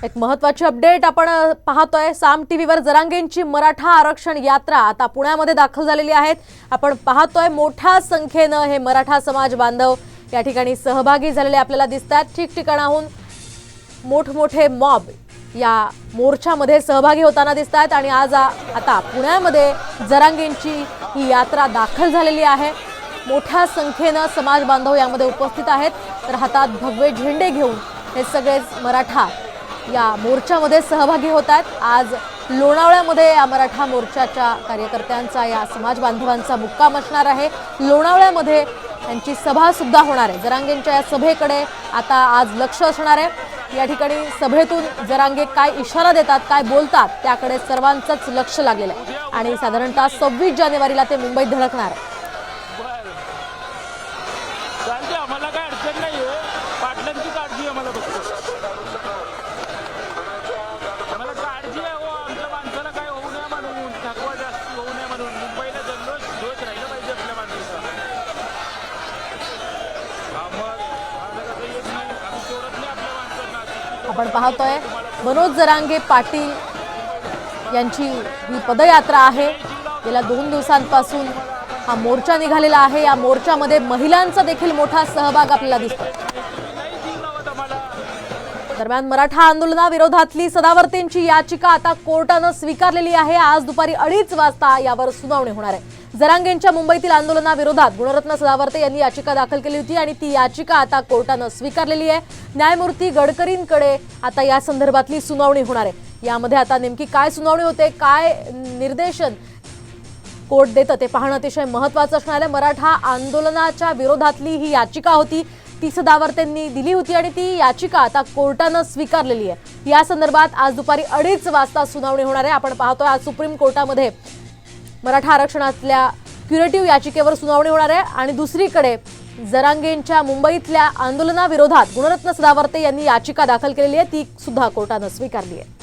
एक महत्त्वाची अपडेट आपण पाहतोय साम टीव्हीवर जरांगेंची मराठा आरक्षण यात्रा आता पुण्यामध्ये दाखल झालेली आहेत। आपण पाहतोय मोठ्या संख्येने हे मराठा समाज बांधव या ठिकाणी सहभागी झालेले आपल्याला दिसतात। ठिकठिकाणाहून मोठमोठे मॉब या मोर्चामध्ये सहभागी होताना दिसतात आणि आज आता पुण्यामध्ये जरांगेंची ही यात्रा दाखल झालेली आहे। मोठ्या संख्येने समाज बांधव यामध्ये उपस्थित आहेत, तर हातात भगवे झेंडे घेऊन हे सगळेच मराठा या मोर्चामध्ये सहभागी होतात। आज लोणावळ्यामध्ये या मराठा मोर्चाच्या कार्यकर्त्यांचा या समाज बांधवांचा मुक्काम असणार आहे। लोणावळ्यामध्ये त्यांची सभा सुद्धा होणार आहे। जरांगेंच्या या सभेकडे आता आज लक्ष असणार आहे। या ठिकाणी सभेतून जरांगे काय इशारा देतात, काय बोलतात त्याकडे सर्वांचंच लक्ष लागलेलं आहे आणि साधारणतः 26 जानेवारीला ते मुंबईत धडकणार आहे। आम्हाला काय अडचण नाहीये, पाटलांची काळजी आम्हाला बघतो। आम्हाला काळजी आहे हो, आमच्या माणसाला काय होऊ नये म्हणून, थकवा जास्त होऊ नये म्हणून मुंबईला जल्लोष होत राहिलं पाहिजे आपल्या माणसाचा। आम्ही सोडत नाही आपल्या माणसांना। आपण पाहतोय मनोज जरांगे पाटील यांची ही पदयात्रा आहे। गेल्या 2 दिवसांपासून हा मोर्चा निघालेला आहे। या मोर्चामध्ये महिलांचा देखील मोठा सहभाग आपल्याला दिसतो। दरम्यान मराठा आंदोलनाविरोधातली सदावर्तेंची याचिका आता कोर्टाने स्वीकारलेली आहे। आज दुपारी 2:30 वाजता यावर सुनावणी होणार आहे। जरांगेंच्या मुंबईतील आंदोलनाविरोधात गुणरत्न सदावर्ते यांनी याचिका दाखल केली होती आणि ती याचिका आता कोर्टाने स्वीकारलेली आहे। न्यायमूर्ती गडकरींकडे आता या संदर्भातली सुनावणी होणार आहे। यामध्ये आता नेमकी काय सुनावणी होते, काय निर्देशन कोर्ट देतं ते पाहणं अतिशय महत्त्वाचं असणार आहे। मराठा आंदोलनाच्या विरोधातली ही याचिका होती, ती सदावर्तेंनी दिली होती आणि ती याचिका आता कोर्टाने स्वीकारलेली आहे। या संदर्भात आज दुपारी 2:30 वाजता सुनावणी होणार आहे। आपण पाहतोय आज सुप्रीम कोर्टामध्ये मराठा आरक्षणातल्या क्युरेटिव्ह याचिकेवर सुनावणी होणार आहे आणि दुसरीकडे जरांगेंच्या मुंबईतल्या आंदोलनाविरोधात गुणरत्न सदावर्ते यांनी याचिका दाखल केलेली आहे, ती सुद्धा कोर्टाने स्वीकारली आहे।